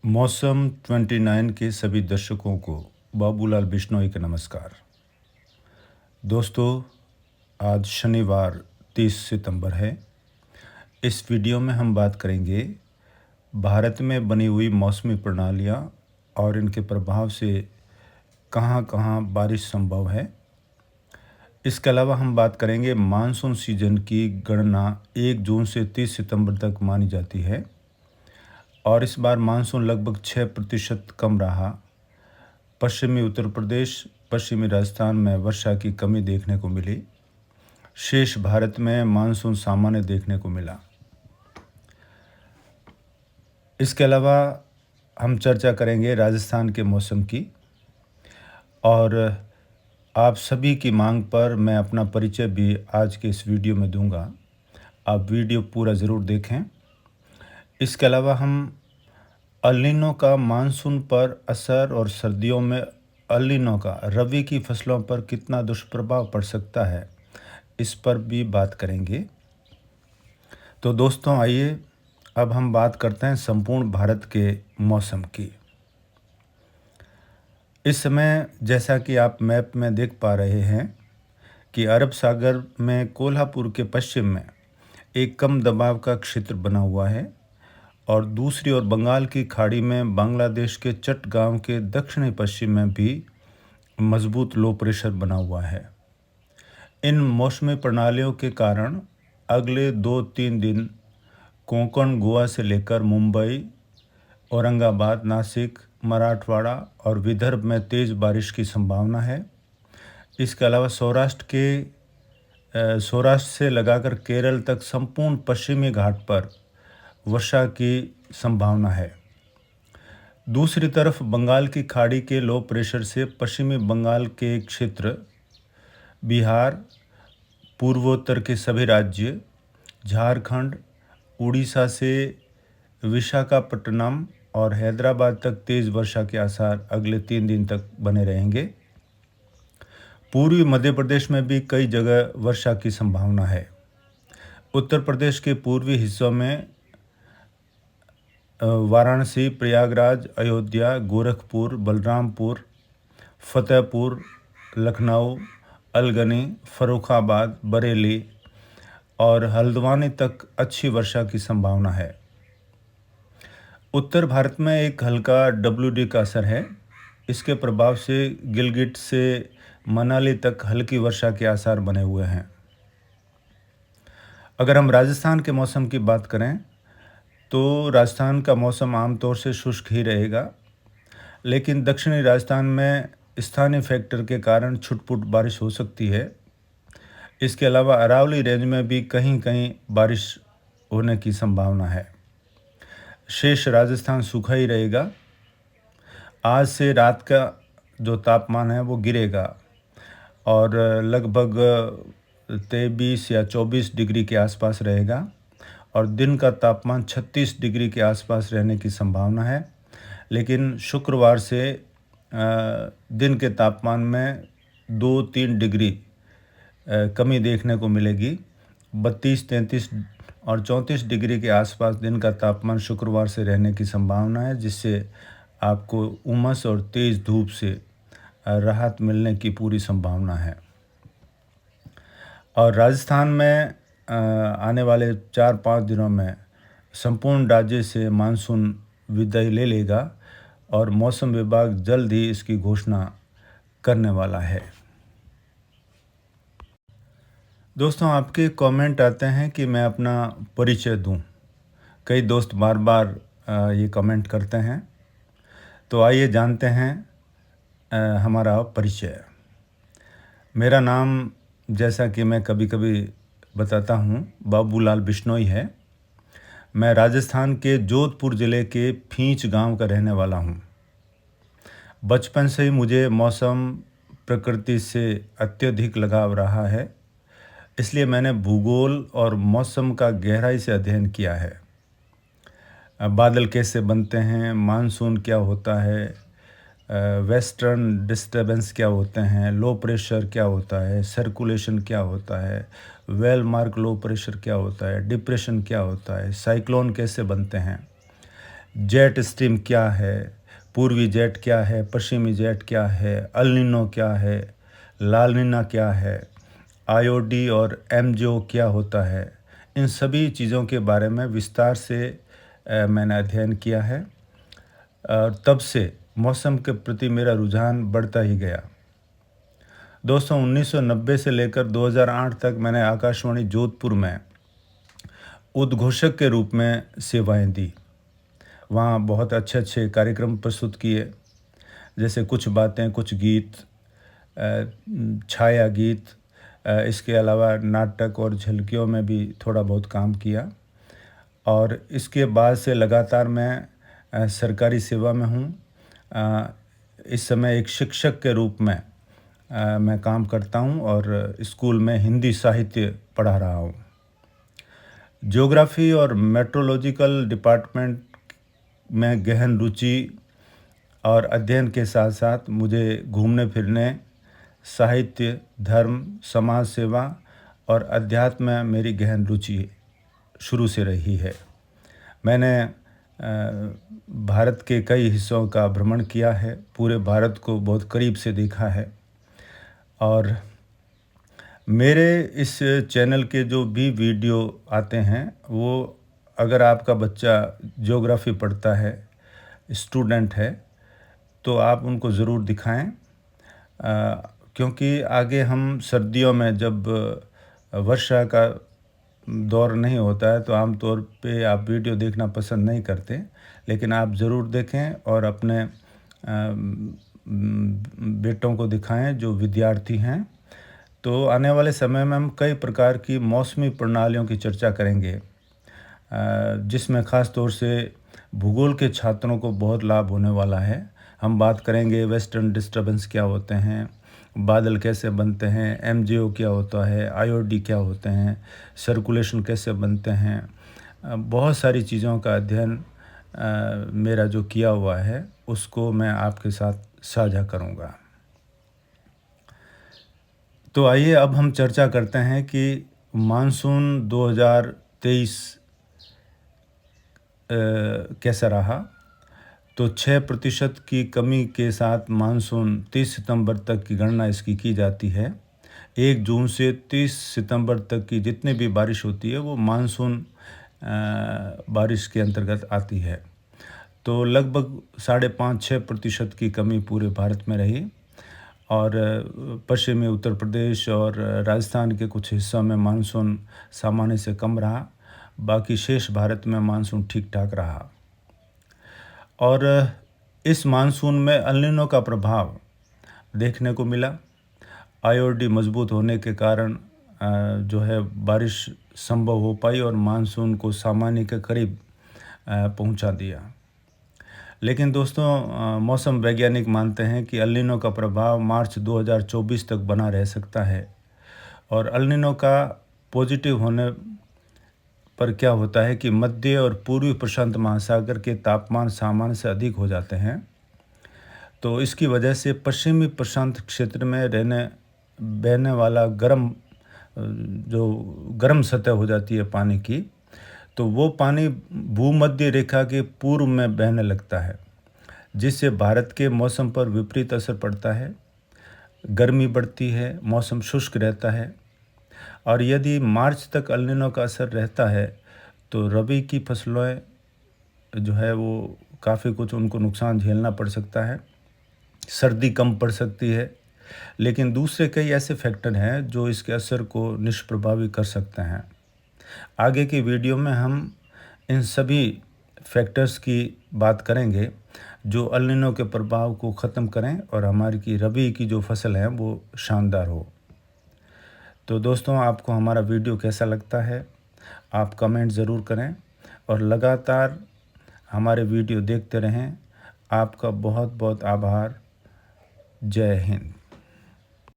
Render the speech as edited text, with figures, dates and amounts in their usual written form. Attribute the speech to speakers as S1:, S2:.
S1: मौसम 29 के सभी दर्शकों को बाबूलाल बिश्नोई का नमस्कार। दोस्तों, आज शनिवार 30 सितंबर है। इस वीडियो में हम बात करेंगे भारत में बनी हुई मौसमी प्रणालियाँ और इनके प्रभाव से कहाँ-कहाँ बारिश संभव है। इसके अलावा हम बात करेंगे मानसून सीजन की गणना 1 जून से 30 सितंबर तक मानी जाती है और इस बार मानसून लगभग 6% कम रहा। पश्चिमी उत्तर प्रदेश, पश्चिमी राजस्थान में वर्षा की कमी देखने को मिली। शेष भारत में मानसून सामान्य देखने को मिला। इसके अलावा हम चर्चा करेंगे राजस्थान के मौसम की और आप सभी की मांग पर मैं अपना परिचय भी आज के इस वीडियो में दूंगा। आप वीडियो पूरा ज़रूर देखें। इसके अलावा हम अल नीनो का मानसून पर असर और सर्दियों में अल नीनो का रबी की फसलों पर कितना दुष्प्रभाव पड़ सकता है, इस पर भी बात करेंगे। तो दोस्तों, आइए अब हम बात करते हैं संपूर्ण भारत के मौसम की। इस समय जैसा कि आप मैप में देख पा रहे हैं कि अरब सागर में कोल्हापुर के पश्चिम में एक कम दबाव का क्षेत्र बना हुआ है और दूसरी ओर बंगाल की खाड़ी में बांग्लादेश के चट्टगांव के दक्षिणी पश्चिम में भी मजबूत लो प्रेशर बना हुआ है। इन मौसमी प्रणालियों के कारण अगले 2-3 दिन कोंकण, गोवा से लेकर मुंबई, औरंगाबाद, नासिक, मराठवाड़ा और विदर्भ में तेज़ बारिश की संभावना है। इसके अलावा सौराष्ट्र से लगाकर केरल तक संपूर्ण पश्चिमी घाट पर वर्षा की संभावना है। दूसरी तरफ बंगाल की खाड़ी के लो प्रेशर से पश्चिमी बंगाल के क्षेत्र, बिहार, पूर्वोत्तर के सभी राज्य, झारखंड, उड़ीसा से विशाखापट्टनम और हैदराबाद तक तेज़ वर्षा के आसार अगले 3 दिन तक बने रहेंगे। पूर्वी मध्य प्रदेश में भी कई जगह वर्षा की संभावना है। उत्तर प्रदेश के पूर्वी हिस्सों में वाराणसी, प्रयागराज, अयोध्या, गोरखपुर, बलरामपुर, फतेहपुर, लखनऊ, अलगनी, फर्रुखाबाद, बरेली और हल्द्वानी तक अच्छी वर्षा की संभावना है। उत्तर भारत में एक हल्का WD का असर है। इसके प्रभाव से गिलगिट से मनाली तक हल्की वर्षा के आसार बने हुए हैं। अगर हम राजस्थान के मौसम की बात करें तो राजस्थान का मौसम आमतौर से शुष्क ही रहेगा, लेकिन दक्षिणी राजस्थान में स्थानीय फैक्टर के कारण छुटपुट बारिश हो सकती है। इसके अलावा अरावली रेंज में भी कहीं कहीं बारिश होने की संभावना है। शेष राजस्थान सूखा ही रहेगा। आज से रात का जो तापमान है वो गिरेगा और लगभग 23 या 24 डिग्री के आसपास रहेगा और दिन का तापमान 36 डिग्री के आसपास रहने की संभावना है। लेकिन शुक्रवार से दिन के तापमान में 2-3 डिग्री कमी देखने को मिलेगी। 32, 33 और 34 डिग्री के आसपास दिन का तापमान शुक्रवार से रहने की संभावना है, जिससे आपको उमस और तेज़ धूप से राहत मिलने की पूरी संभावना है। और राजस्थान में आने वाले 4-5 दिनों में संपूर्ण राज्य से मानसून विदाई ले लेगा और मौसम विभाग जल्द ही इसकी घोषणा करने वाला है। दोस्तों, आपके कमेंट आते हैं कि मैं अपना परिचय दूं। कई दोस्त बार बार ये कमेंट करते हैं, तो आइए जानते हैं हमारा परिचय। मेरा नाम, जैसा कि मैं कभी कभी बताता हूँ, बाबूलाल बिश्नोई है। मैं राजस्थान के जोधपुर ज़िले के फींच गांव का रहने वाला हूँ। बचपन से ही मुझे मौसम, प्रकृति से अत्यधिक लगाव रहा है, इसलिए मैंने भूगोल और मौसम का गहराई से अध्ययन किया है। बादल कैसे बनते हैं, मानसून क्या होता है, वेस्टर्न डिस्टर्बेंस क्या होते हैं, लो प्रेशर क्या होता है, सर्कुलेशन क्या होता है, वेल मार्क लो प्रेशर क्या होता है, डिप्रेशन क्या होता है, साइक्लोन कैसे बनते हैं, जेट स्ट्रीम क्या है, पूर्वी जेट क्या है, पश्चिमी जेट क्या है, अल नीनो क्या है, लाल नीना क्या है, आईओडी और एमजो क्या होता है, इन सभी चीज़ों के बारे में विस्तार से मैंने अध्ययन किया है और तब से मौसम के प्रति मेरा रुझान बढ़ता ही गया। दोस्तों 1990 से लेकर 2008 तक मैंने आकाशवाणी जोधपुर में उद्घोषक के रूप में सेवाएं दी। वहाँ बहुत अच्छे अच्छे कार्यक्रम प्रस्तुत किए, जैसे कुछ बातें, कुछ गीत, छाया गीत, इसके अलावा नाटक और झलकियों में भी थोड़ा बहुत काम किया। और इसके बाद से लगातार मैं सरकारी सेवा में हूँ। इस समय एक शिक्षक के रूप में मैं काम करता हूँ और स्कूल में हिंदी साहित्य पढ़ा रहा हूँ। ज्योग्राफी और मेट्रोलॉजिकल डिपार्टमेंट में गहन रुचि और अध्ययन के साथ साथ मुझे घूमने फिरने, साहित्य, धर्म, समाज सेवा और अध्यात्म में मेरी गहन रुचि शुरू से रही है। मैंने भारत के कई हिस्सों का भ्रमण किया है, पूरे भारत को बहुत करीब से देखा है। और मेरे इस चैनल के जो भी वीडियो आते हैं, वो अगर आपका बच्चा ज्योग्राफी पढ़ता है, स्टूडेंट है, तो आप उनको ज़रूर दिखाएं, क्योंकि आगे हम सर्दियों में जब वर्षा का दौर नहीं होता है तो आमतौर पे आप वीडियो देखना पसंद नहीं करते, लेकिन आप ज़रूर देखें और अपने बेटों को दिखाएं जो विद्यार्थी हैं। तो आने वाले समय में हम कई प्रकार की मौसमी प्रणालियों की चर्चा करेंगे, जिसमें ख़ास तौर से भूगोल के छात्रों को बहुत लाभ होने वाला है। हम बात करेंगे वेस्टर्न डिस्टर्बेंस क्या होते हैं, बादल कैसे बनते हैं, एमजीओ क्या होता है, आईओडी क्या होते हैं, सर्कुलेशन कैसे बनते हैं। बहुत सारी चीज़ों का अध्ययन मेरा जो किया हुआ है उसको मैं आपके साथ साझा करूँगा। तो आइए अब हम चर्चा करते हैं कि मानसून 2023 कैसा रहा। तो 6% की कमी के साथ मानसून 30 सितंबर तक की गणना इसकी की जाती है। 1 जून से 30 सितंबर तक की जितनी भी बारिश होती है वो मानसून बारिश के अंतर्गत आती है। तो लगभग 5.5-6% की कमी पूरे भारत में रही और पश्चिमी उत्तर प्रदेश और राजस्थान के कुछ हिस्सों में मानसून सामान्य से कम रहा। बाकी शेष भारत में मानसून ठीक ठाक रहा। और इस मानसून में अल नीनो का प्रभाव देखने को मिला। आईओडी मजबूत होने के कारण जो है बारिश संभव हो पाई और मानसून को सामान्य के करीब पहुंचा दिया। लेकिन दोस्तों मौसम वैज्ञानिक मानते हैं कि अल नीनो का प्रभाव मार्च 2024 तक बना रह सकता है। और अल नीनो का पॉजिटिव होने पर क्या होता है कि मध्य और पूर्वी प्रशांत महासागर के तापमान सामान्य से अधिक हो जाते हैं। तो इसकी वजह से पश्चिमी प्रशांत क्षेत्र में बहने वाला जो गर्म सतह हो जाती है पानी की, तो वो पानी भूमध्य रेखा के पूर्व में बहने लगता है, जिससे भारत के मौसम पर विपरीत असर पड़ता है। गर्मी बढ़ती है, मौसम शुष्क रहता है। और यदि मार्च तक अल नीनो का असर रहता है तो रबी की फसलें जो है वो काफ़ी कुछ उनको नुकसान झेलना पड़ सकता है, सर्दी कम पड़ सकती है। लेकिन दूसरे कई ऐसे फैक्टर हैं जो इसके असर को निष्प्रभावी कर सकते हैं। आगे की वीडियो में हम इन सभी फैक्टर्स की बात करेंगे जो अल नीनो के प्रभाव को ख़त्म करें और हमारी की रबी की जो फसल है वो शानदार हो। तो दोस्तों आपको हमारा वीडियो कैसा लगता है आप कमेंट ज़रूर करें और लगातार हमारे वीडियो देखते रहें। आपका बहुत बहुत आभार। जय हिंद।